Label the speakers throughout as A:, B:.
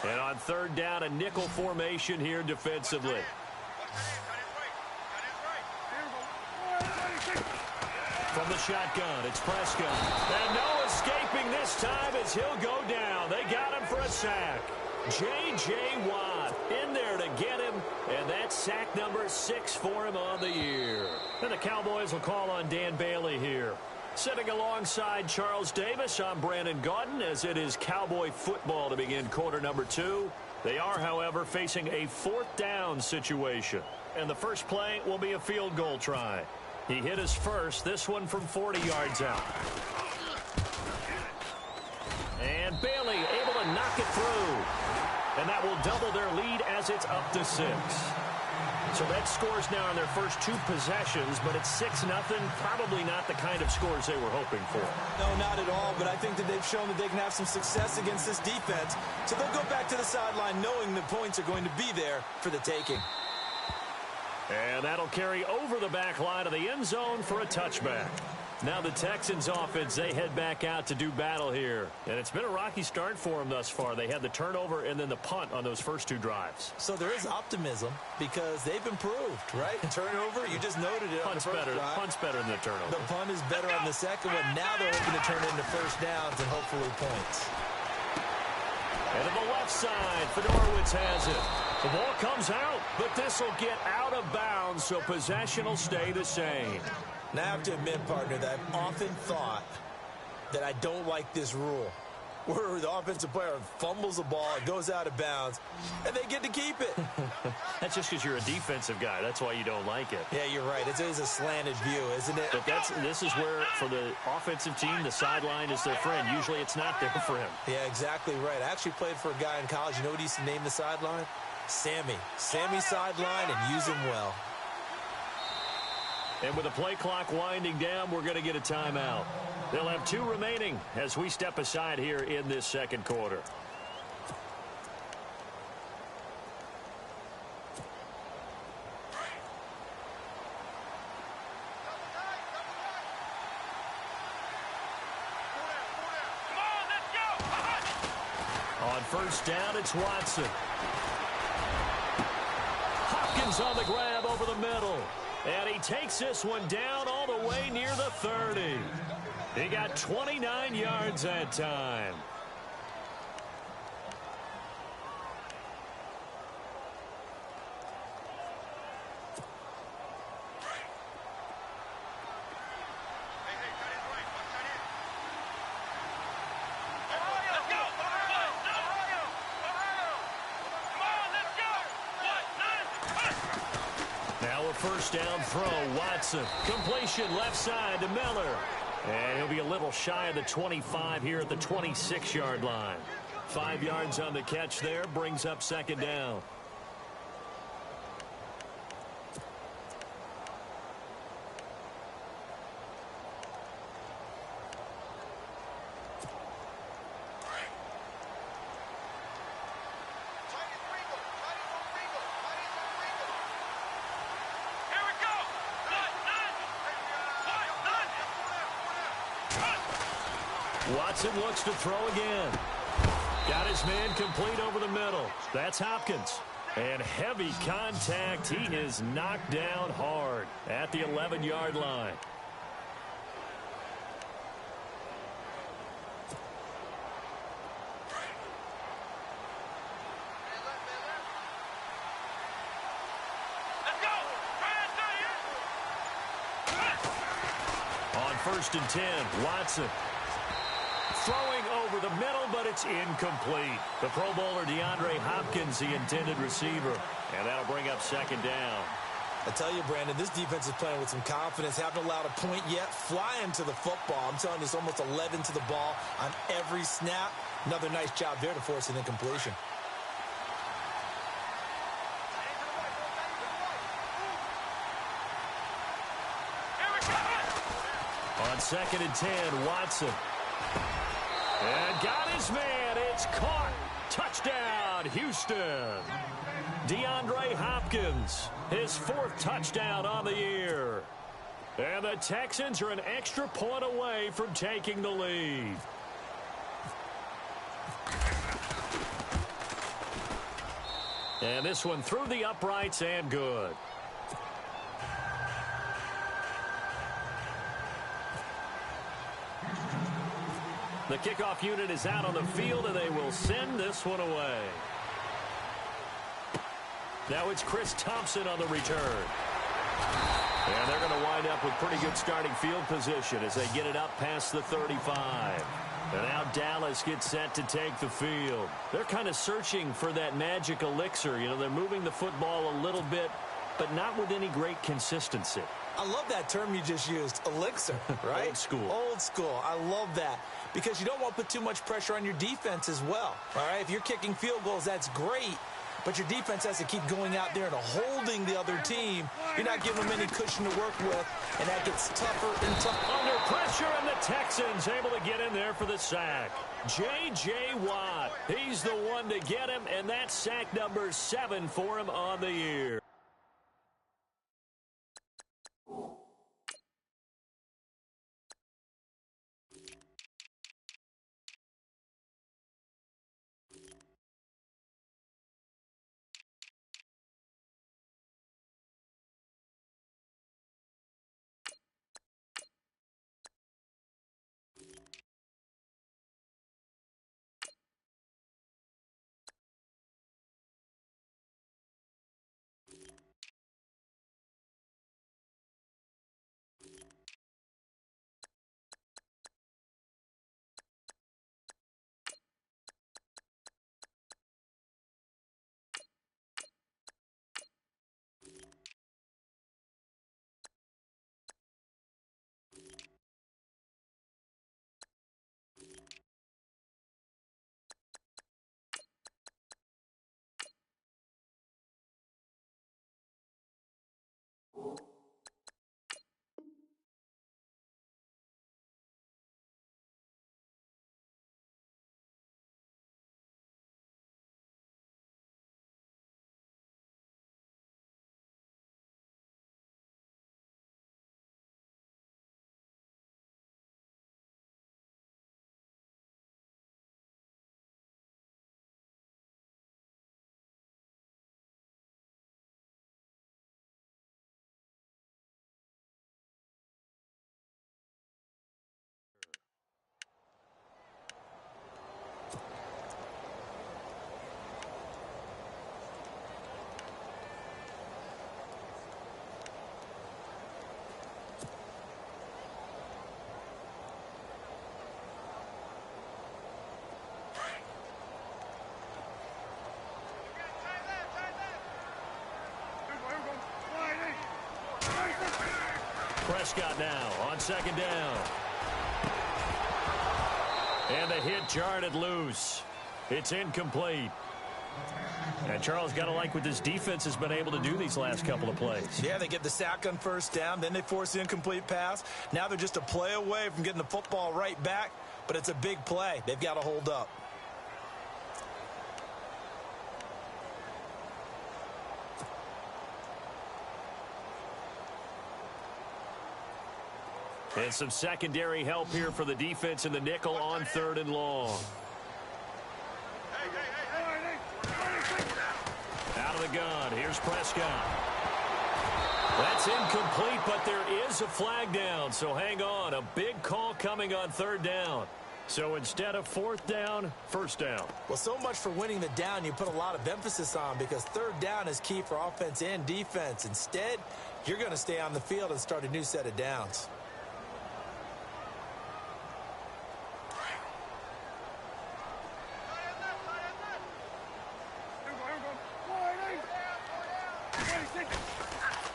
A: And on third down, a nickel formation here defensively. From the shotgun, it's Prescott. And no escaping this time as he'll go down. They got him for a sack. J.J. Watt in there to get him, and that's sack number 6 for him on the year. And the Cowboys will call on Dan Bailey here. Sitting alongside Charles Davis, I'm Brandon Gaudin as it is Cowboy football to begin quarter number 2. They are, however, facing a 4th down situation. And the first play will be a field goal try. He hit his first, this one from 40 yards out. And Bailey able to knock it through. And that will double their lead as it's up to 6. So that scores now on their first 2 possessions, but it's 6-0. Probably not the kind of scores they were hoping for.
B: No, not at all, but I think that they've shown that they can have some success against this defense. So they'll go back to the sideline knowing the points are going to be there for the taking.
A: And that'll carry over the back line of the end zone for a touchback. Now the Texans offense, they head back out to do battle here. And it's been a rocky start for them thus far. They had the turnover and then the punt on those first 2 drives.
B: So there is optimism because they've improved, right? Turnover, you just noted it.
A: Punt's better. Punt's better than the turnover.
B: The punt is better on the second one. Now they're hoping to turn it into first downs and hopefully points.
A: And to the left side, Fedorowicz has it. The ball comes out, but this will get out of bounds, so possession will stay the same.
B: Now, I have to admit, partner, that I've often thought that I don't like this rule, where the offensive player fumbles the ball, it goes out of bounds, and they get to keep it.
A: That's just because you're a defensive guy. That's why you don't like it.
B: Yeah, you're right. It is a slanted view, isn't it?
A: But this is where, for the offensive team, the sideline is their friend. Usually it's not there for him.
B: Yeah, exactly right. I actually played for a guy in college. You know what he used to name the sideline? Sammy. Sammy sideline, and use him well.
A: And with the play clock winding down, we're going to get a timeout. They'll have 2 remaining as we step aside here in this second quarter. On first down, it's Watson. Hopkins on the grab over the middle. And he takes this one down all the way near the 30. He got 29 yards that time. First down throw, Watson. Completion left side to Miller. And he'll be a little shy of the 25 here at the 26-yard line. 5 yards on the catch there, brings up second down. Watson looks to throw again. Got his man complete over the middle. That's Hopkins. And heavy contact. He is knocked down hard at the 11-yard line. On first and 10, Watson. Throwing over the middle, but it's incomplete. The Pro Bowler DeAndre Hopkins, the intended receiver. And that'll bring up second down.
B: I tell you, Brandon, this defense is playing with some confidence. Haven't allowed a point yet. Flying to the football. I'm telling you, it's almost 11 to the ball on every snap. Another nice job there to force an incompletion.
A: On second and 10, Watson. And got his man. It's caught. Touchdown, Houston. DeAndre Hopkins, his 4th touchdown on the year. And the Texans are an extra point away from taking the lead. And this one through the uprights and good. The kickoff unit is out on the field, and they will send this one away. Now it's Chris Thompson on the return. And they're going to wind up with pretty good starting field position as they get it up past the 35. And now Dallas gets set to take the field. They're kind of searching for that magic elixir. You know, they're moving the football a little bit, but not with any great consistency.
B: I love that term you just used, elixir, right?
A: Old school.
B: Old school. I love that because you don't want to put too much pressure on your defense as well. All right, if you're kicking field goals, that's great. But your defense has to keep going out there and holding the other team. You're not giving them any cushion to work with, and that gets tougher and tougher.
A: Under pressure, and the Texans able to get in there for the sack. J.J. Watt, he's the one to get him, and that's sack number 7 for him on the year. Prescott now on second down. And the hit jarred it loose. It's incomplete. And Charles, got to like what this defense has been able to do these last couple of plays.
B: Yeah, they get the sack on first down, then they force the incomplete pass. Now they're just a play away from getting the football right back, but it's a big play. They've got to hold up.
A: And some secondary help here for the defense in the nickel on 3rd and long. Out of the gun, here's Prescott. That's incomplete, but there is a flag down, so hang on. A big call coming on 3rd down. So instead of 4th down, 1st down.
B: Well, so much for winning the down you put a lot of emphasis on because 3rd down is key for offense and defense. Instead, you're going to stay on the field and start a new set of downs.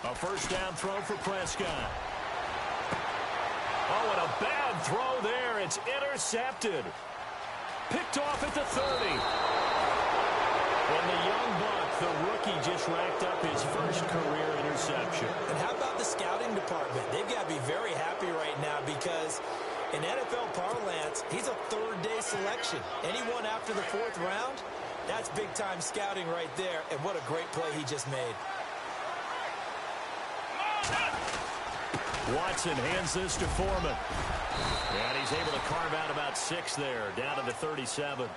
A: A 1st down throw for Prescott. Oh, and a bad throw there. It's intercepted. Picked off at the 30. And the young buck, the rookie, just racked up his first career interception.
B: And how about the scouting department? They've got to be very happy right now because in NFL parlance, he's a 3rd-day selection. Anyone after the 4th round, that's big-time scouting right there. And what a great play he just made.
A: Watson hands this to Foreman. And he's able to carve out about 6 there, down to the 37.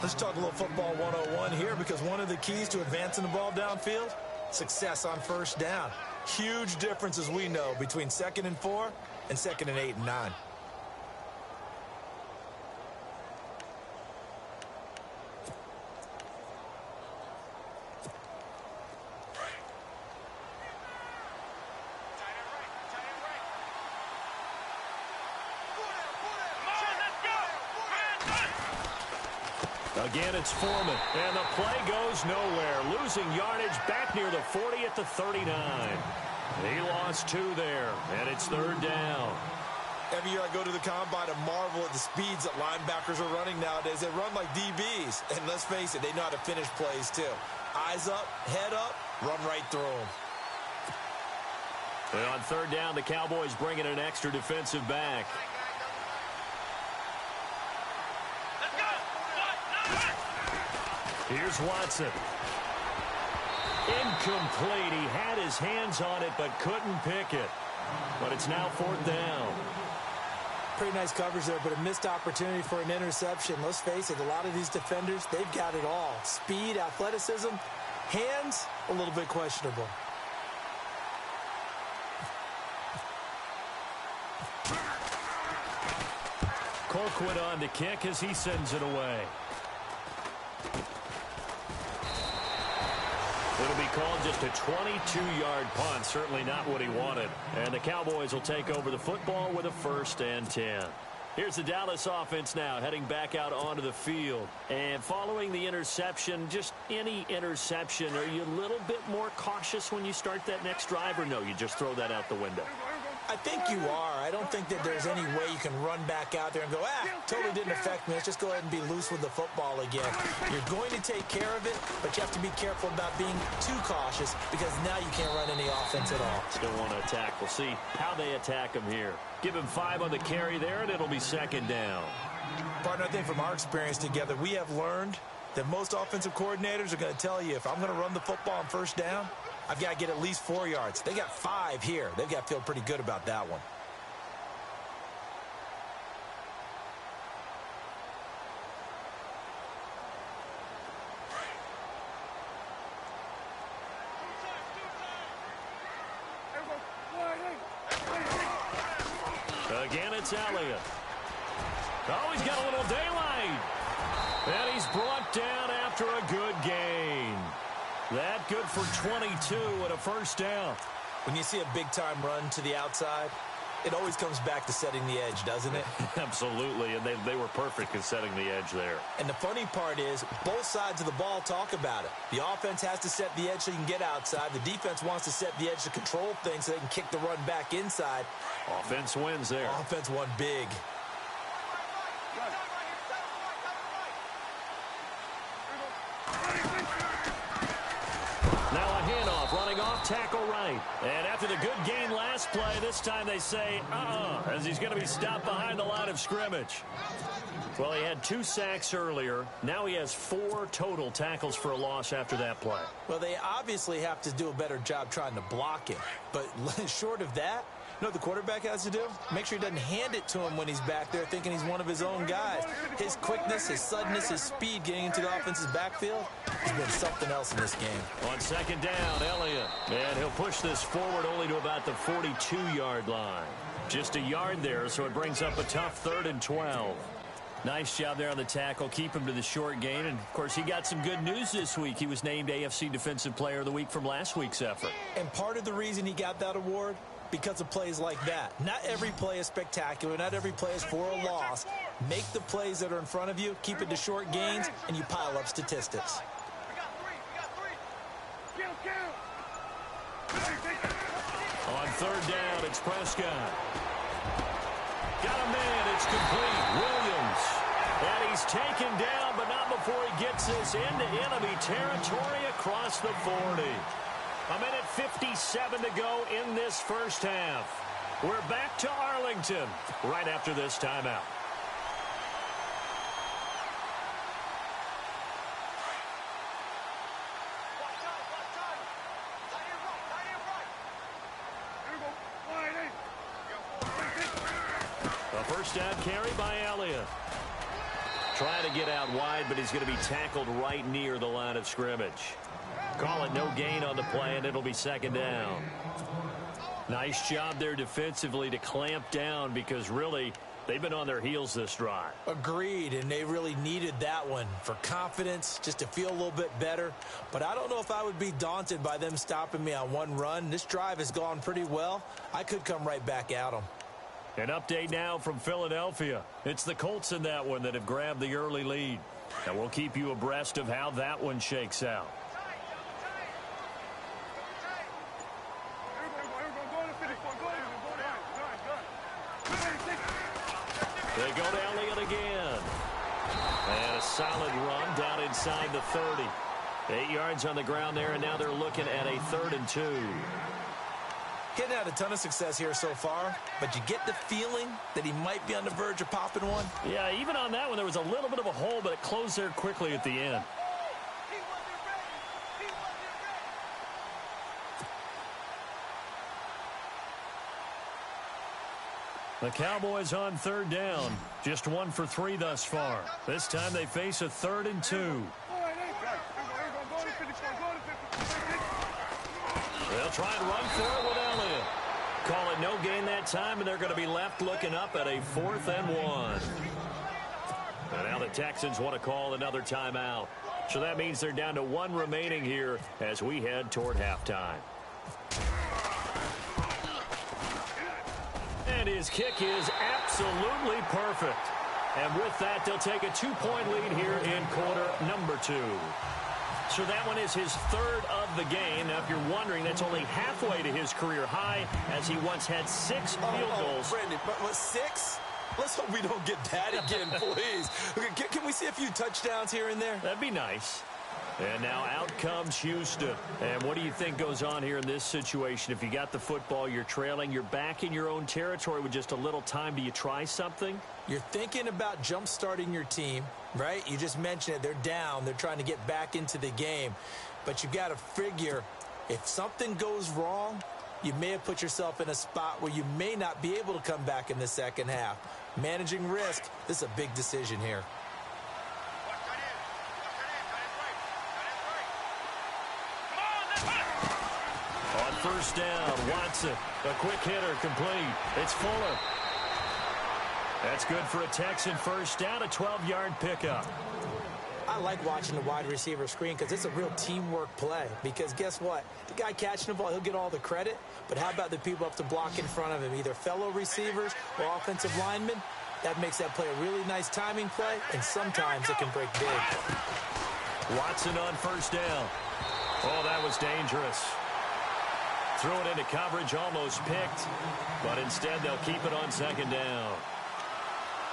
B: Let's talk a little football 101 here, because one of the keys to advancing the ball downfield, success on first down. Huge difference, as we know, between 2nd and 4 and 2nd and 8 and 9.
A: Again, it's Foreman, and the play goes nowhere. Losing yardage back near the 40 at the 39. He lost 2 there, and it's 3rd down.
B: Every year I go to the combine and marvel at the speeds that linebackers are running nowadays. They run like DBs, and let's face it, they know how to finish plays too. Eyes up, head up, run right through them.
A: And on 3rd down, the Cowboys bring in an extra defensive back. Here's Watson. Incomplete. He had his hands on it but couldn't pick it. But it's now 4th down.
B: Pretty nice coverage there, but a missed opportunity for an interception. Let's face it, a lot of these defenders, they've got it all. Speed, athleticism, hands, a little bit questionable.
A: Colquitt on to kick as he sends it away. It'll be called just a 22-yard punt. Certainly not what he wanted. And the Cowboys will take over the football with a 1st and 10. Here's the Dallas offense now heading back out onto the field. And following the interception, just any interception, are you a little bit more cautious when you start that next drive, or no, you just throw that out the window?
B: I think you are. I don't think that there's any way you can run back out there and go, totally didn't affect me. Let's just go ahead and be loose with the football again. You're going to take care of it, but you have to be careful about being too cautious, because now you can't run any offense at all.
A: Still want to attack. We'll see how they attack him here. Give him 5 on the carry there, and it'll be 2nd down.
B: Partner, I think from our experience together, we have learned that most offensive coordinators are going to tell you, if I'm going to run the football on 1st down, I've got to get at least 4 yards. They got 5 here. They've got to feel pretty good about that one.
A: Again, it's Elliott. Oh, he's got a little daylight. And he's brought down after a good gain. That good for 22 and a 1st down.
B: When you see a big-time run to the outside, it always comes back to setting the edge, doesn't it?
A: Absolutely, and they were perfect in setting the edge there.
B: And the funny part is, both sides of the ball talk about it. The offense has to set the edge so you can get outside. The defense wants to set the edge to control things so they can kick the run back inside.
A: Offense wins there.
B: Offense won big.
A: Now a handoff, running off tackle right. And after the good gain last play, this time they say, as he's going to be stopped behind the line of scrimmage. Well, he had 2 sacks earlier. Now he has 4 total tackles for a loss after that play.
B: Well, they obviously have to do a better job trying to block him. But short of that, you know what the quarterback has to do? Make sure he doesn't hand it to him when he's back there thinking he's one of his own guys. His quickness, his suddenness, his speed getting into the offense's backfield has been something else in this game.
A: On 2nd down, Elliott. And he'll push this forward only to about the 42-yard line. Just a yard there, so it brings up a tough 3rd and 12. Nice job there on the tackle. Keep him to the short gain. And, of course, he got some good news this week. He was named AFC Defensive Player of the Week from last week's effort.
B: And part of the reason he got that award, because of plays like that. Not every play is spectacular. Not every play is for a loss. Make the plays that are in front of you, keep it to short gains, and you pile up statistics.
A: On 3rd down, it's Prescott. Got a man. It's complete. Williams. And he's taken down, but not before he gets this into enemy territory across the 40. A minute 57 to go in this 1st half. We're back to Arlington right after this timeout. A 1st down carry by Elliott. Trying to get out wide, but he's going to be tackled right near the line of scrimmage. Call it no gain on the play, and it'll be second down. Nice job there defensively to clamp down because really they've been on their heels this drive.
B: Agreed, and they really needed that one for confidence, just to feel a little bit better. But I don't know if I would be daunted by them stopping me on one run. This drive has gone pretty well. I could come right back at them.
A: An update now from Philadelphia. It's the Colts in that one that have grabbed the early lead. And we'll keep you abreast of how that one shakes out. They go to Elliott again. And a solid run down inside the 30. 8 yards on the ground there, and now they're looking at a 3rd and 2.
B: Getting had a ton of success here so far, but you get the feeling that he might be on the verge of popping one.
A: Yeah, even on that one, there was a little bit of a hole, but it closed there quickly at the end. The Cowboys on 3rd down. Just 1 for 3 thus far. This time they face a 3rd and 2. They'll try and run for it with Elliott. Call it no gain that time, and they're going to be left looking up at a 4th and 1. And now the Texans want to call another timeout. So that means they're down to 1 remaining here as we head toward halftime. And his kick is absolutely perfect. And with that, they'll take a 2-point lead here in quarter number 2. So that one is his 3rd of the game. Now, if you're wondering, that's only halfway to his career high, as he once had 6 field goals.
B: Brandon, but 6? Let's hope we don't get that again, please. Can we see a few touchdowns here and there?
A: That'd be nice. And now out comes Houston. And what do you think goes on here in this situation? If you got the football, you're trailing, you're back in your own territory with just a little time. Do you try something?
B: You're thinking about jump-starting your team, right? You just mentioned it. They're down. They're trying to get back into the game. But you got to figure, if something goes wrong, you may have put yourself in a spot where you may not be able to come back in the second half. Managing risk, this is a big decision here.
A: On 1st down, Watson, a quick hitter, complete. It's Fuller. That's good for a Texan 1st down, a 12-yard pickup.
B: I like watching the wide receiver screen because it's a real teamwork play. Because guess what? The guy catching the ball, he'll get all the credit. But how about the people up to block in front of him, either fellow receivers or offensive linemen? That makes that play a really nice timing play, and sometimes it can break big.
A: Watson on 1st down. Oh, that was dangerous. Threw it into coverage, almost picked. But instead, they'll keep it on 2nd down.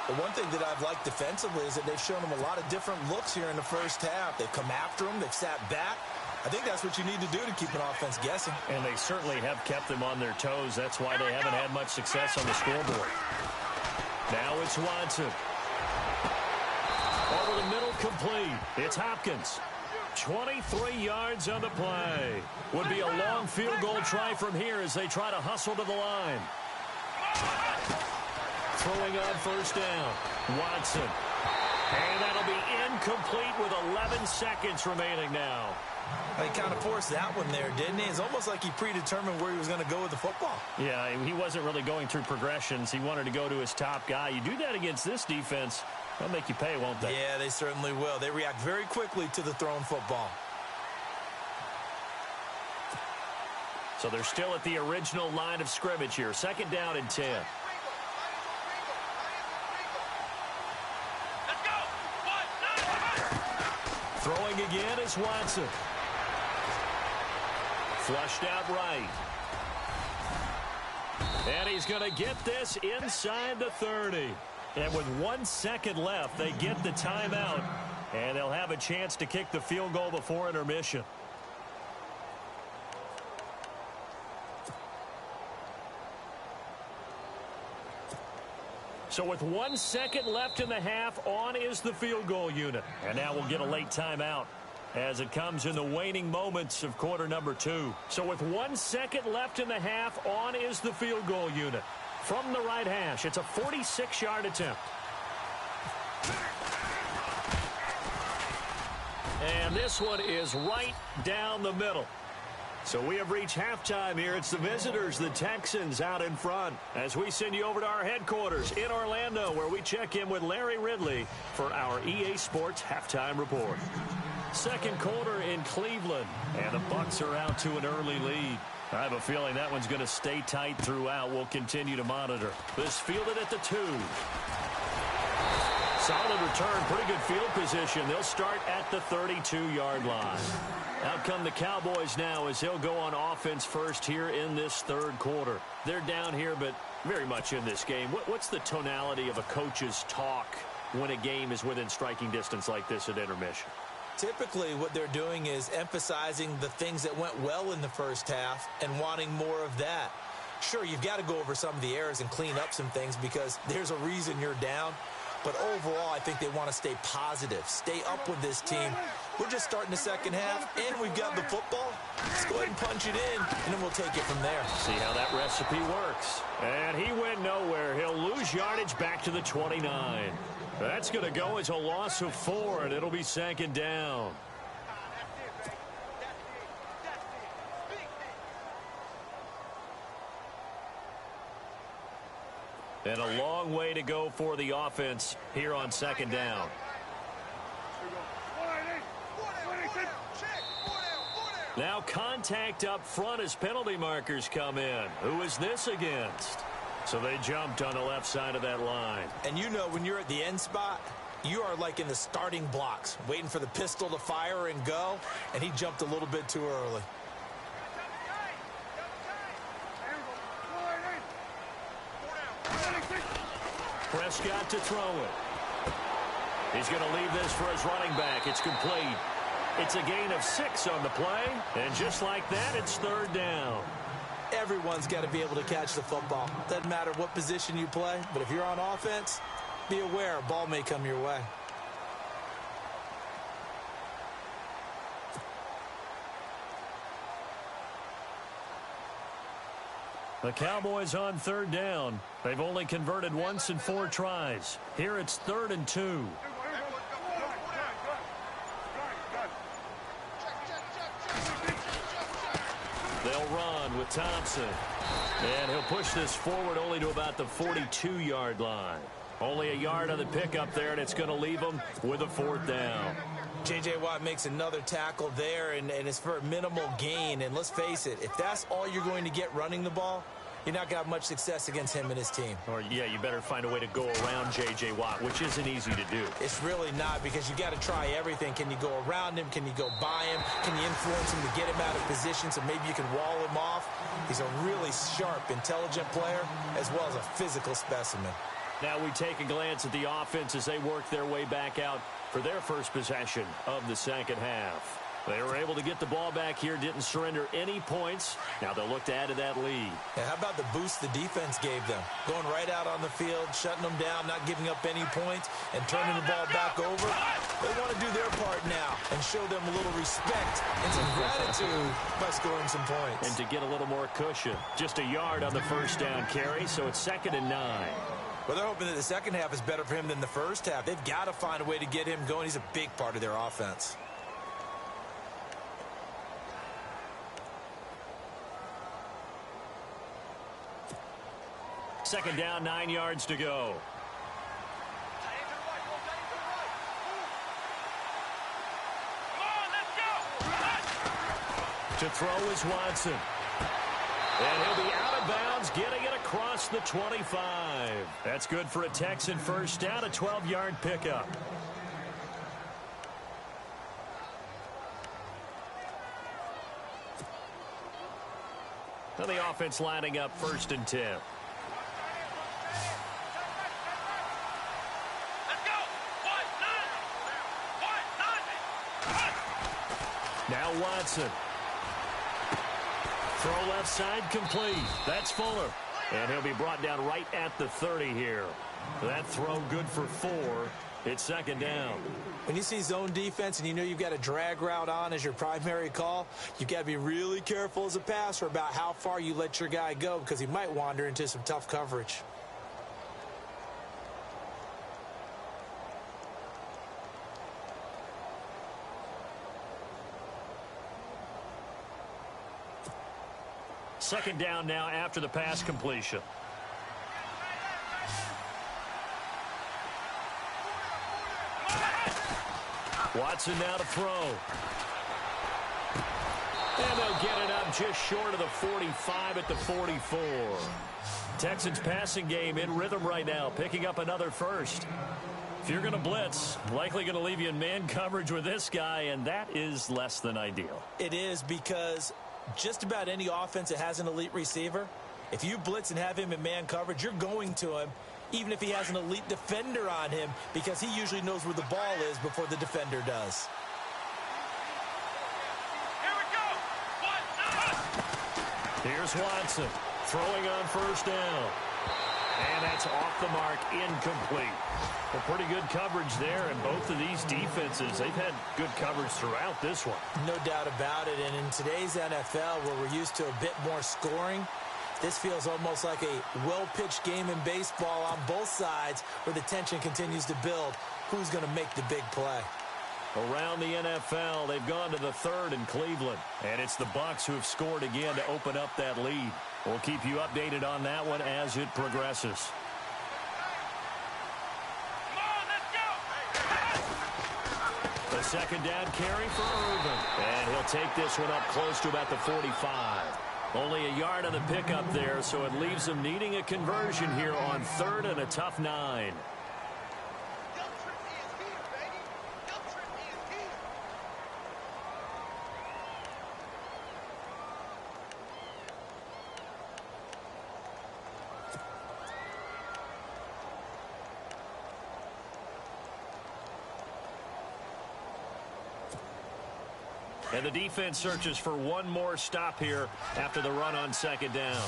B: The one thing that I've liked defensively is that they've shown them a lot of different looks here in the first half. They've come after them. They've sat back. I think that's what you need to do to keep an offense guessing.
A: And they certainly have kept them on their toes. That's why they haven't had much success on the scoreboard. Now it's Watson. Over the middle, complete. It's Hopkins. 23 yards on the play. Would be a long field goal try from here as they try to hustle to the line. Throwing on 1st down. Watson. And that'll be incomplete with 11 seconds remaining now.
B: He kind of forced that one there, didn't he? It's almost like he predetermined where he was going to go with the football.
A: Yeah, he wasn't really going through progressions. He wanted to go to his top guy. You do that against this defense, they'll make you pay, won't they?
B: Yeah, they certainly will. They react very quickly to the thrown football.
A: So they're still at the original line of scrimmage here. 2nd down and 10. Throwing again is Watson. Flushed out right. And he's going to get this inside the 30. And with 1 second left, they get the timeout. And they'll have a chance to kick the field goal before intermission. So with 1 second left in the half, on is the field goal unit. And now we'll get a late timeout as it comes in the waning moments of quarter number 2. So with 1 second left in the half, on is the field goal unit. From the right hash, it's a 46-yard attempt. And this one is right down the middle. So we have reached halftime here. It's the visitors, the Texans, out in front. As we send you over to our headquarters in Orlando, where we check in with Larry Ridley for our EA Sports Halftime Report. Second quarter in Cleveland, and the Bucs are out to an early lead. I have a feeling that one's going to stay tight throughout. We'll continue to monitor. This fielded at the 2. Solid return, pretty good field position. They'll start at the 32-yard line. Out come the Cowboys now as they'll go on offense first here in this third quarter. They're down here, but very much in this game. What's the tonality of a coach's talk when a game is within striking distance like this at intermission?
B: Typically, what they're doing is emphasizing the things that went well in the first half and wanting more of that. Sure, you've got to go over some of the errors and clean up some things because there's a reason you're down. But overall, I think they want to stay positive, stay up with this team. We're just starting the second half, and we've got the football. Let's go ahead and punch it in, and then we'll take it from there.
A: See how that recipe works. And he went nowhere. He'll lose yardage back to the 29. That's going to go as a loss of 4, and it'll be second down. And a long way to go for the offense here on second down. Now contact up front as penalty markers come in. Who is this against? So they jumped on the left side of that line.
B: And you know when you're at the end spot, you are like in the starting blocks, waiting for the pistol to fire and go, and he jumped a little bit too early.
A: Prescott to throw it. He's going to leave this for his running back. It's complete. It's a gain of 6 on the play, and just like that, it's third down.
B: Everyone's got to be able to catch the football. Doesn't matter what position you play, but if you're on offense, be aware a ball may come your way.
A: The Cowboys on third down. They've only converted once in 4 tries. Here it's 3rd and 2. They'll run with Thompson. And he'll push this forward only to about the 42-yard line. Only a yard on the pickup there, and it's going to leave them with a 4th down.
B: J.J. Watt makes another tackle there, and it's for a minimal gain. And let's face it, if that's all you're going to get running the ball, you're not going to have much success against him and his team.
A: Or, yeah, you better find a way to go around J.J. Watt, which isn't easy to do.
B: It's really not, because you got to try everything. Can you go around him? Can you go by him? Can you influence him to get him out of position so maybe you can wall him off? He's a really sharp, intelligent player, as well as a physical specimen.
A: Now we take a glance at the offense as they work their way back out for their first possession of the second half. They were able to get the ball back here, didn't surrender any points. Now they'll look to add to that lead.
B: Yeah, how about the boost the defense gave them? Going right out on the field, shutting them down, not giving up any points, and turning the ball back over. They want to do their part now and show them a little respect and some gratitude by scoring some points.
A: And to get a little more cushion. Just a yard on the first down carry, so it's 2nd and 9.
B: Well, they're hoping that the second half is better for him than the first half. They've got to find a way to get him going. He's a big part of their offense.
A: Second down, 9 yards to go. To throw is Watson. And he'll be out of bounds, getting it across the 25. That's good for a Texan first down, a 12-yard pickup. Now the offense lining up 1st and 10. Now Watson. Throw left side complete. That's Fuller. And he'll be brought down right at the 30 here. That throw good for 4. It's 2nd down.
B: When you see zone defense and you know you've got a drag route on as your primary call, you've got to be really careful as a passer about how far you let your guy go, because he might wander into some tough coverage.
A: Second down now after the pass completion. Watson now to throw. And they'll get it up just short of the 45 at the 44. Texans passing game in rhythm right now, picking up another first. If you're going to blitz, likely going to leave you in man coverage with this guy, and that is less than ideal.
B: It is, because just about any offense that has an elite receiver, if you blitz and have him in man coverage, you're going to him, even if he has an elite defender on him, because he usually knows where the ball is before the defender does.
A: Here's Watson throwing on first down. And that's off the mark, incomplete. Well, pretty good coverage there, and both of these defenses, they've had good coverage throughout this one.
B: No doubt about it, and in today's NFL, where we're used to a bit more scoring, this feels almost like a well-pitched game in baseball on both sides, where the tension continues to build. Who's going to make the big play?
A: Around the NFL, they've gone to the third in Cleveland, and it's the Bucs who have scored again to open up that lead. We'll keep you updated on that one as it progresses. The second down carry for Irvin, and he'll take this one up close to about the 45. Only a yard on the pickup there, so it leaves them needing a conversion here on third and a tough 9. And the defense searches for one more stop here after the run on second down.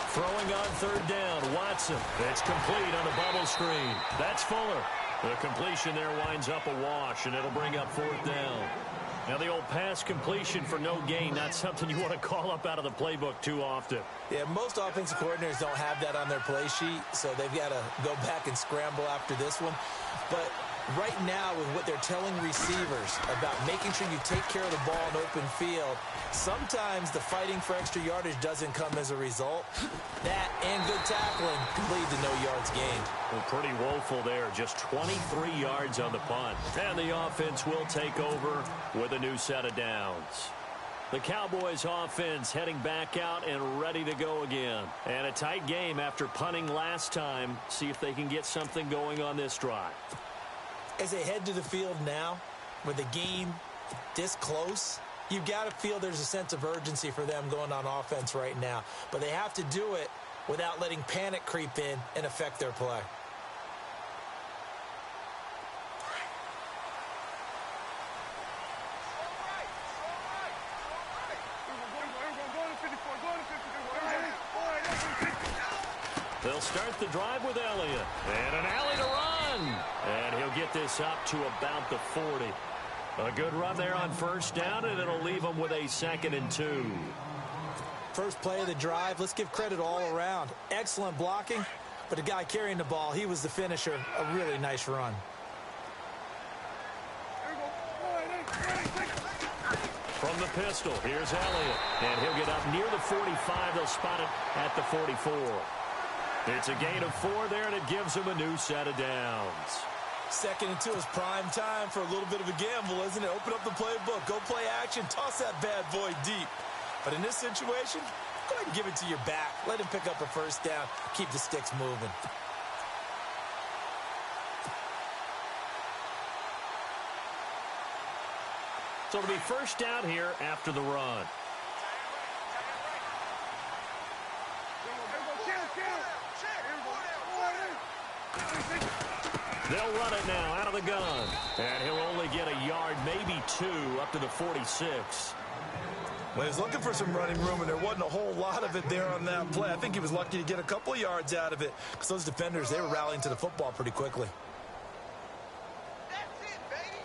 A: Throwing on third down, Watson. It's complete on a bubble screen. That's Fuller. The completion there winds up a wash, and it'll bring up fourth down. Now the old pass completion for no gain, not something you want to call up out of the playbook too often.
B: Yeah, most offensive coordinators don't have that on their play sheet, so they've got to go back and scramble after this one. But right now, with what they're telling receivers about making sure you take care of the ball in open field, sometimes the fighting for extra yardage doesn't come as a result. That and good tackling can lead to no yards gained.
A: Well, pretty woeful there. Just 23 yards on the punt. And the offense will take over with a new set of downs. The Cowboys offense heading back out and ready to go again. And a tight game after punting last time. See if they can get something going on this drive.
B: As they head to the field now, with the game this close, you've got to feel there's a sense of urgency for them going on offense right now. But they have to do it without letting panic creep in and affect their play.
A: They'll start the drive with Elliott. And an alley to run. And he'll get this up to about the 40. A good run there on first down, and it'll leave them with a 2nd and 2.
B: First play of the drive, let's give credit all around. Excellent blocking, but the guy carrying the ball, he was the finisher. A really nice run.
A: From the pistol, here's Elliott. And he'll get up near the 45. They'll spot it at the 44. It's a gain of 4 there, and it gives them a new set of downs.
B: 2nd and 2 is prime time for a little bit of a gamble, isn't it? Open up the playbook, go play action, toss that bad boy deep. But in this situation, go ahead and give it to your back. Let him pick up a first down, keep the sticks moving.
A: So it'll be first down here after the run. They'll run it now out of the gun. And he'll only get a yard, maybe 2, up to the 46.
B: Well, he was looking for some running room, and there wasn't a whole lot of it there on that play. I think he was lucky to get a couple of yards out of it, because those defenders, they were rallying to the football pretty quickly.
C: That's it, baby.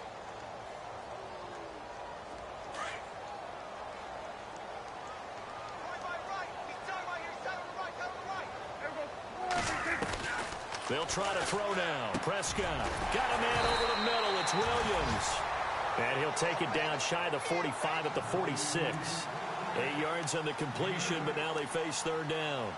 C: Going by right. He's talking about your side of the right, side of the right.
A: They'll try to throw now. Prescott got a man over the middle. It's Williams. And he'll take it down shy of the 45 at the 46. 8 yards on the completion, but now they face third down.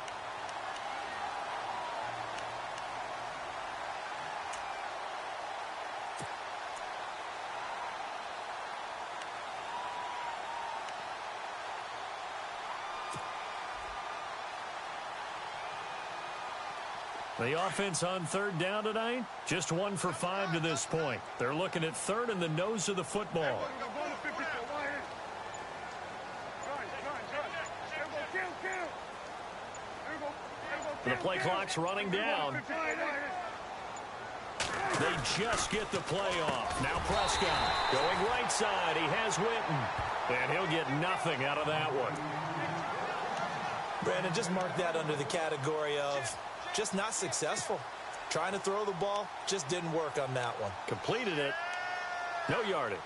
A: The offense on third down tonight, just 1 for 5 to this point. They're looking at third and the nose of the football. The play clock's running down. They just get the play off. Now Prescott going right side. He has Witten. And he'll get nothing out of that one.
B: Brandon, just mark that under the category of just not successful. Trying to throw the ball, just didn't work on that one.
A: Completed it. No yardage.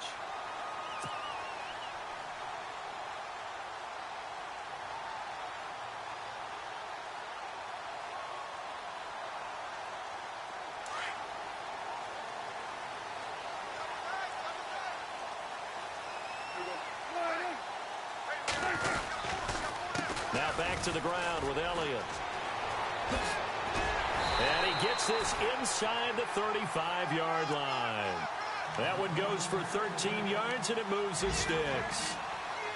A: Now back to the ground with Elliott. And he gets this inside the 35-yard line. That one goes for 13 yards, and it moves the sticks.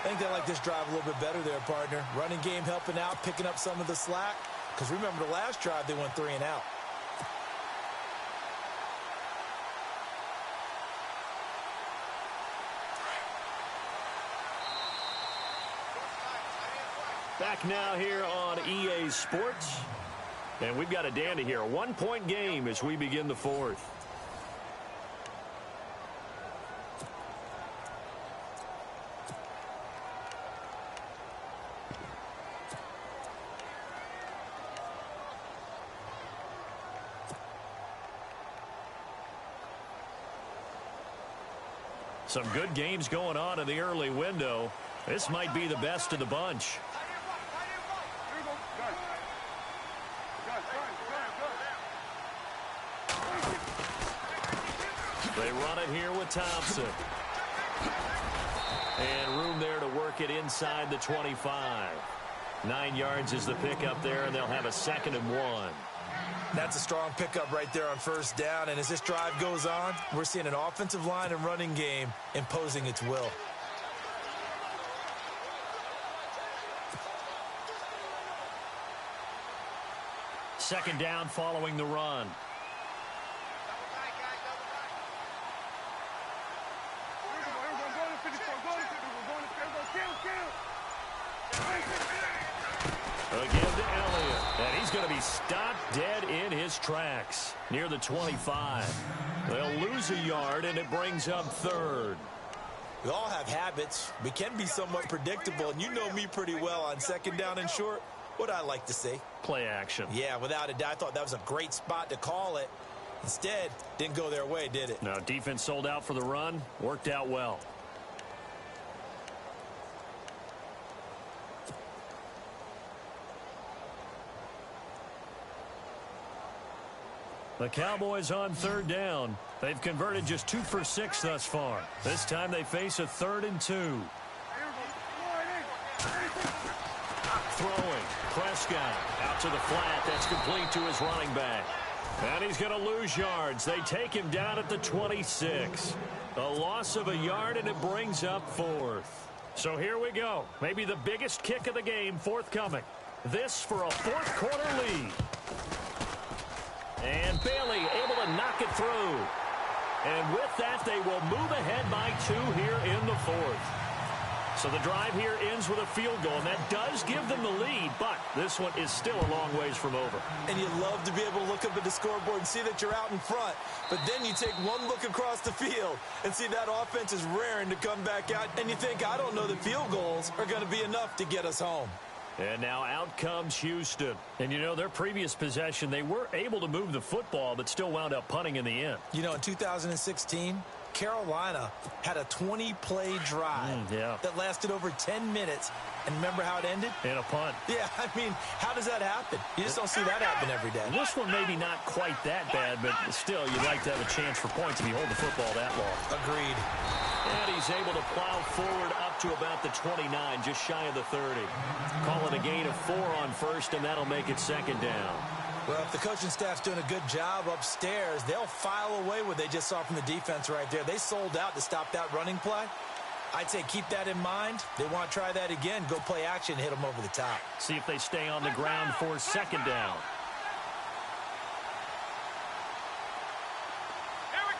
B: I think they like this drive a little bit better there, partner. Running game helping out, picking up some of the slack. Because remember, the last drive, they went 3 and out.
A: Back now here on EA Sports. And we've got a dandy here. A 1-point game as we begin the fourth. Some good games going on in the early window. This might be the best of the bunch. They run it here with Thompson. And room there to work it inside the 25. 9 yards is the pickup there, and they'll have a 2nd and 1.
B: That's a strong pickup right there on first down. And as this drive goes on, we're seeing an offensive line and running game imposing its will.
A: Second down following the run. Again to Elliott. And he's going to be stopped dead in his tracks near the 25. They'll lose a yard, and it brings up third.
B: We all have habits. We can be somewhat predictable, and you know me pretty well on second down and short. What I like to say?
A: Play action.
B: Yeah, without a doubt. I thought that was a great spot to call it. Instead, didn't go their way, did it?
A: No, defense sold out for the run. Worked out well. The Cowboys on third down. They've converted just 2 for 6 thus far. This time they face a 3rd and 2. Throwing. Prescott out to the flat. That's complete to his running back. And he's going to lose yards. They take him down at the 26. A loss of a yard, and it brings up 4th. So here we go. Maybe the biggest kick of the game forthcoming. This for a 4th quarter lead. And Bailey able to knock it through. And with that, they will move ahead by 2 here in the 4th. So the drive here ends with a field goal, and that does give them the lead, but this one is still a long ways from over.
B: And you love to be able to look up at the scoreboard and see that you're out in front, but then you take one look across the field and see that offense is raring to come back out, and you think, I don't know that field goals are going to be enough to get us home.
A: And now out comes Houston. And, you know, their previous possession, they were able to move the football, but still wound up punting in the end.
B: You know, in 2016, Carolina had a 20-play drive that lasted over 10 minutes. And remember how it ended?
A: In a punt.
B: Yeah, I mean, how does that happen? You just don't see that happen every day.
A: This one maybe not quite that bad, but still, you'd like to have a chance for points if you hold the football that long.
B: Agreed.
A: And he's able to plow forward up to about the 29, just shy of the 30. Call it a gain of 4 on first, and that'll make it second down.
B: Well, if the coaching staff's doing a good job upstairs, they'll file away what they just saw from the defense right there. They sold out to stop that running play. I'd say keep that in mind. They want to try that again. Go play action, hit them over the top.
A: See if they stay on the ground for second down.
C: Here we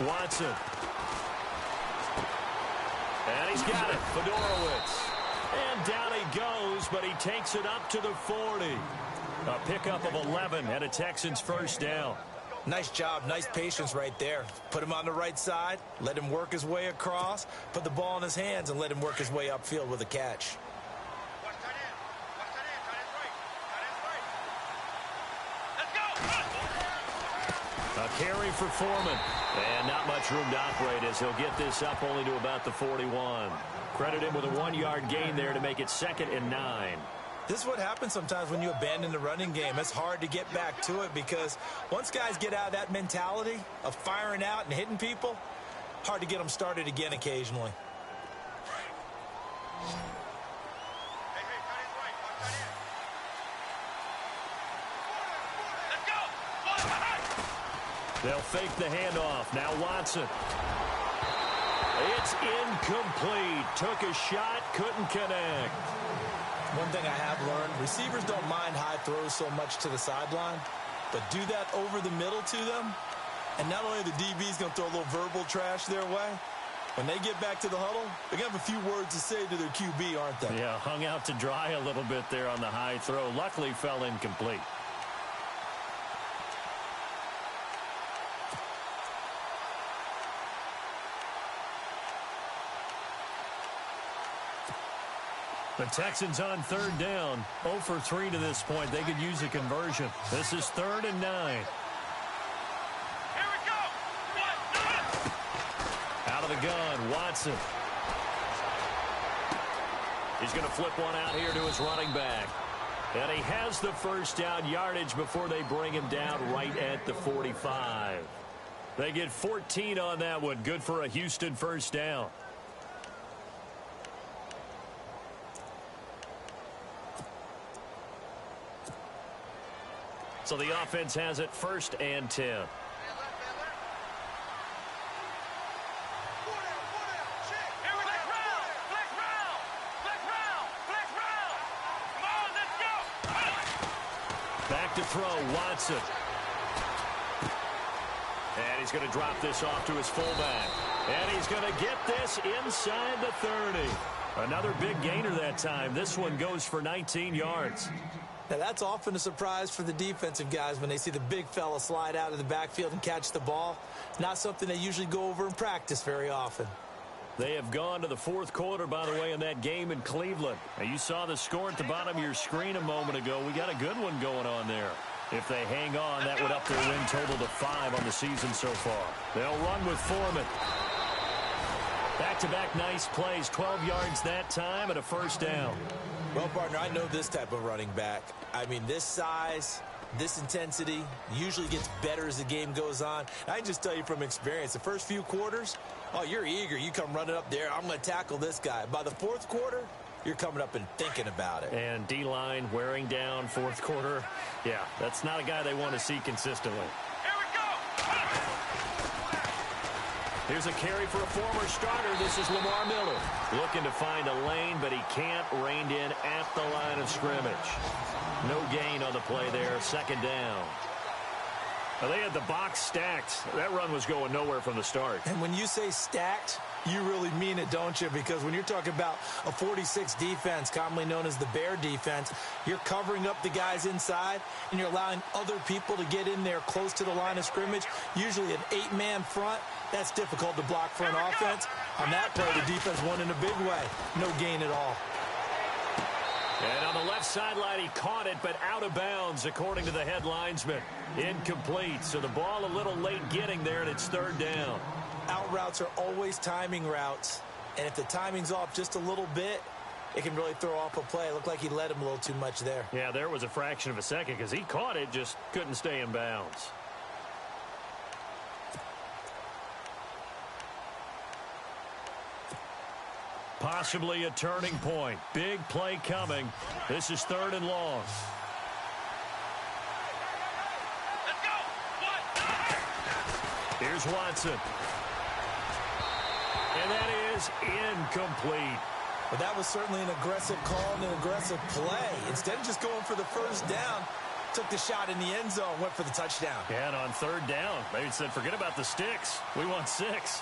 C: go.
A: Watson. And he's got it. Fedorowicz. And down he goes, but he takes it up to the 40. A pickup of 11 and a Texans first down.
B: Nice job, nice patience right there. Put him on the right side, let him work his way across, put the ball in his hands, and let him work his way upfield with a catch.
C: Watch tight end. Watch tight end. Tight end's right. Tight end's right. Let's go.
A: A carry for Foreman. And not much room to operate as he'll get this up only to about the 41. Credit him with a 1-yard gain there to make it 2nd and 9.
B: This is what happens sometimes when you abandon the running game. It's hard to get back to it because once guys get out of that mentality of firing out and hitting people, hard to get them started again occasionally.
C: Hey, tight end's right. Watch tight end. Let's go.
A: They'll fake the handoff. Now Watson. It's incomplete. Took a shot, couldn't connect.
B: One thing I have learned, receivers don't mind high throws so much to the sideline, but do that over the middle to them, and not only the DB's going to throw a little verbal trash their way, when they get back to the huddle, they're going to have a few words to say to their QB, aren't they?
A: Yeah, hung out to dry a little bit there on the high throw. Luckily fell incomplete. The Texans on 3rd down. 0 for 3 to this point. They could use a conversion. This is 3rd and 9.
C: Here we go.
A: Out of the gun, Watson. He's going to flip one out here to his running back. And he has the first down yardage before they bring him down right at the 45. They get 14 on that one. Good for a Houston first down. So the offense has it 1st and 10. Back to throw, Watson. And he's going to drop this off to his fullback. And he's going to get this inside the 30. Another big gainer that time. This one goes for 19 yards.
B: Now, that's often a surprise for the defensive guys when they see the big fella slide out of the backfield and catch the ball. Not something they usually go over in practice very often.
A: They have gone to the 4th quarter, by the way, in that game in Cleveland. Now, you saw the score at the bottom of your screen a moment ago. We got a good one going on there. If they hang on, that would up their win total to 5 on the season so far. They'll run with Foreman. Back-to-back nice plays, 12 yards that time and a first down.
B: Well, partner, I know this type of running back. I mean, this size, this intensity usually gets better as the game goes on. I can just tell you from experience, the first few quarters, oh, you're eager. You come running up there, I'm going to tackle this guy. By the 4th quarter, you're coming up and thinking about it.
A: And D-line wearing down 4th quarter. Yeah, that's not a guy they want to see consistently.
C: Here we go.
A: Here's a carry for a former starter. This is Lamar Miller. Looking to find a lane, but he can't. Reined in at the line of scrimmage. No gain on the play there. 2nd down. Well, they had the box stacked. That run was going nowhere from the start.
B: And when you say stacked, you really mean it, don't you? Because when you're talking about a 46 defense, commonly known as the Bear defense, you're covering up the guys inside, and you're allowing other people to get in there close to the line of scrimmage, usually an 8-man front. That's difficult to block for an offense. On that play, the defense won in a big way. No gain at all.
A: And on the left sideline, he caught it, but out of bounds, according to the head linesman. Incomplete, so the ball a little late getting there, and it's third down.
B: Out routes are always timing routes, and if the timing's off just a little bit, it can really throw off a play. It looked like he led him a little too much there.
A: Yeah, there was a fraction of a second because he caught it, just couldn't stay in bounds. Possibly a turning point. Big play coming. This is third and long.
C: Let's go.
A: Here's Watson. And that is incomplete.
B: But that was certainly an aggressive call and an aggressive play. Instead of just going for the first down, took the shot in the end zone, went for the touchdown.
A: Yeah, and on third down, they said, forget about the sticks. We want 6.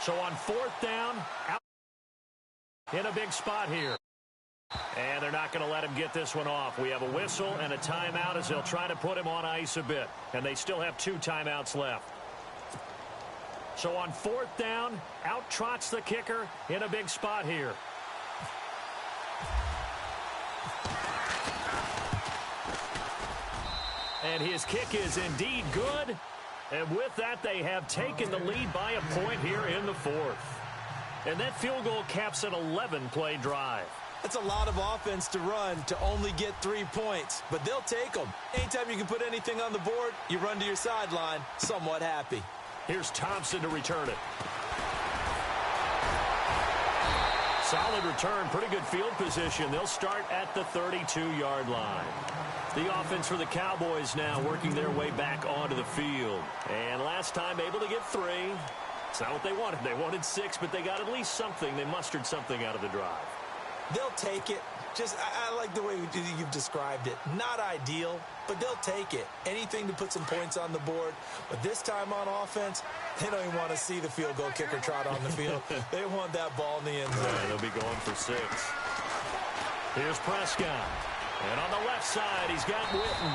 A: So on fourth down, out in a big spot here. And they're not going to let him get this one off. We have a whistle and a timeout as they'll try to put him on ice a bit. And they still have 2 timeouts left. So on fourth down, out trots the kicker in a big spot here. And his kick is indeed good. And with that, they have taken the lead by a point here in the fourth. And that field goal caps an 11-play drive.
B: That's a lot of offense to run to only get 3 points, but they'll take them. Anytime you can put anything on the board, you run to your sideline, somewhat happy.
A: Here's Thompson to return it. Solid return, pretty good field position. They'll start at the 32-yard line. The offense for the Cowboys now working their way back onto the field. And last time able to get 3. It's not what they wanted. They wanted 6, but they got at least something. They mustered something out of the drive.
B: They'll take it. I like the way you've described it. Not ideal, but they'll take it. Anything to put some points on the board. But this time on offense, they don't even want to see the field goal kicker trot on the field. They want that ball in the end zone.
A: Yeah, they'll be going for 6. Here's Prescott. And on the left side, he's got Witten.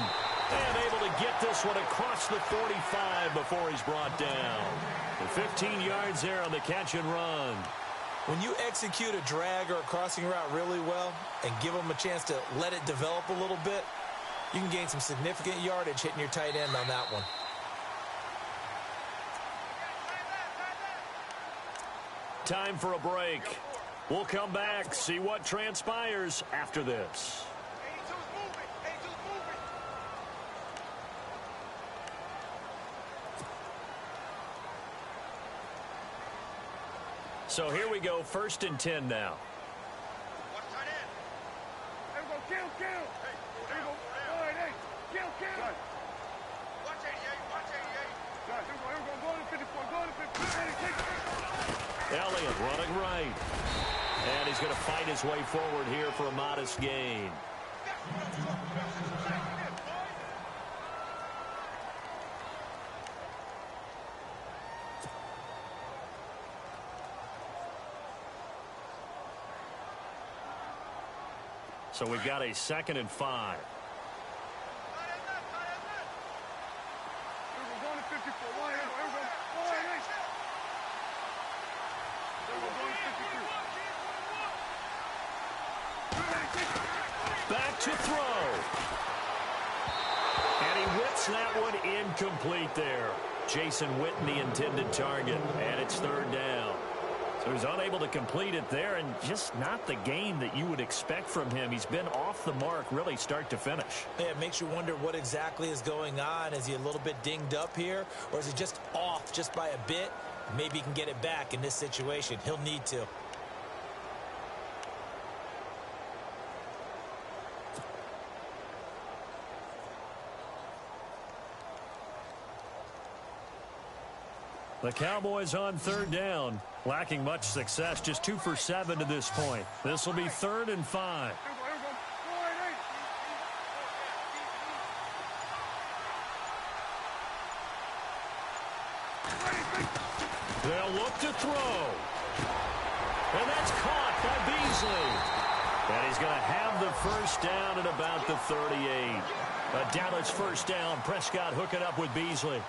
A: And able to get this one across the 45 before he's brought down. And 15 yards there on the catch and run.
B: When you execute a drag or a crossing route really well and give them a chance to let it develop a little bit, you can gain some significant yardage hitting your tight end on that one.
A: Time for a break. We'll come back, see what transpires after this.
C: 82's moving. 82's moving.
A: So here we go, 1st and 10 now.
C: Watch tight end.
D: There we go, kill.
C: Hey, go
D: There we
C: down,
D: go.
C: go down.
D: All right, hey, kill.
C: Watch 88, watch 88.
D: Right, here we go, go to 54, go to 54.
A: Elliott running right. And he's going to fight his way forward here for a modest gain. So we've got a 2nd and 5.
D: Here we go, going to 54. One, here we go. All right, hey. There we go, going to 53.
A: Back to throw. And he whips that one incomplete there. Jason Witten, the intended target. And it's 3rd down. So he's unable to complete it there, and just not the game that you would expect from him. He's been off the mark really start to finish.
B: Yeah, it makes you wonder what exactly is going on. Is he a little bit dinged up here, or is he just off just by a bit? Maybe he can get it back in this situation. He'll need to.
A: The Cowboys on 3rd down, lacking much success, just 2 for 7 to this point. This will be 3rd and 5.
D: Here we go. All right, hey.
A: They'll look to throw. And that's caught by Beasley. And he's going to have the first down at about the 38. A Dallas first down. Prescott hooking up with Beasley.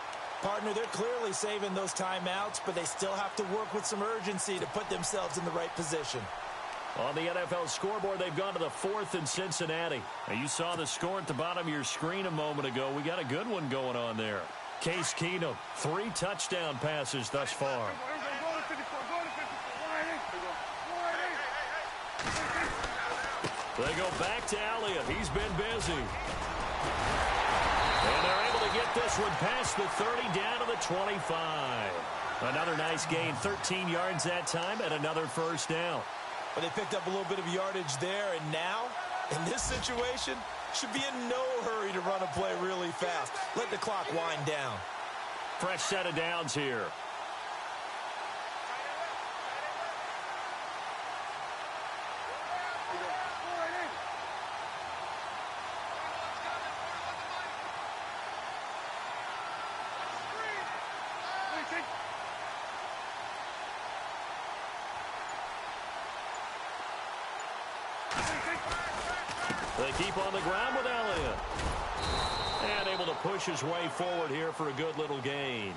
B: Partner, they're clearly saving those timeouts, but they still have to work with some urgency to put themselves in the right position.
A: On the NFL scoreboard, they've gone to the 4th in Cincinnati. Now, you saw the score at the bottom of your screen a moment ago. We got a good one going on there. Case Keenum, 3 touchdown passes thus far. They go back to Elliott. He's been busy. And they're able to get this one past the 30 down to the 25. Another nice gain, 13 yards that time, and another first down.
B: But they picked up a little bit of yardage there, and now, in this situation, should be in no hurry to run a play really fast. Let the clock wind down.
A: Fresh set of downs here. They keep on the ground with Elliott. And able to push his way forward here for a good little gain.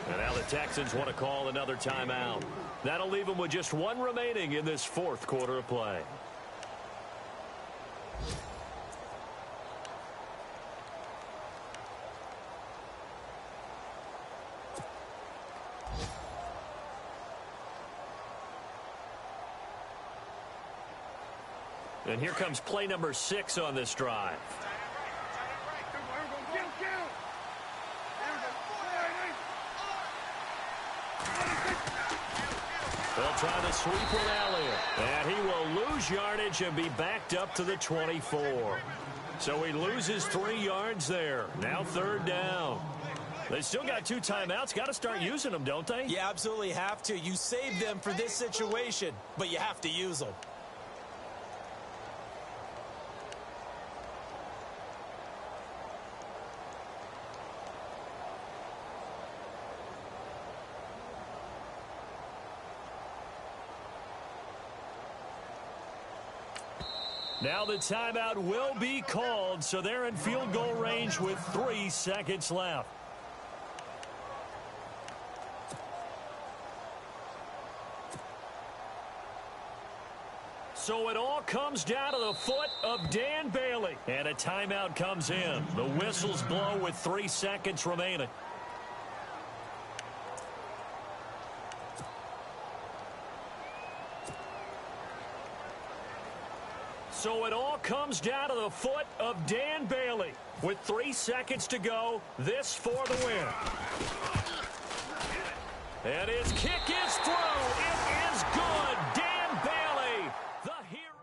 A: And now the Texans want to call another timeout. That'll leave them with just 1 remaining in this 4th quarter of play. And here comes play number 6 on this drive. They'll try to sweep with Elliott. And he will lose yardage and be backed up to the 24. So he loses 3 yards there. Now 3rd down. They still got 2 timeouts. Got to start using them, don't they?
B: You absolutely have to. You save them for this situation, but you have to use them.
A: Now the timeout will be called, so they're in field goal range with 3 seconds left. So it all comes down to the foot of Dan Bailey. And a timeout comes in. The whistles blow with 3 seconds remaining. So it all comes down to the foot of Dan Bailey. With 3 seconds to go, this for the win. And his kick is through. It is good. Dan Bailey, the hero.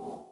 A: it.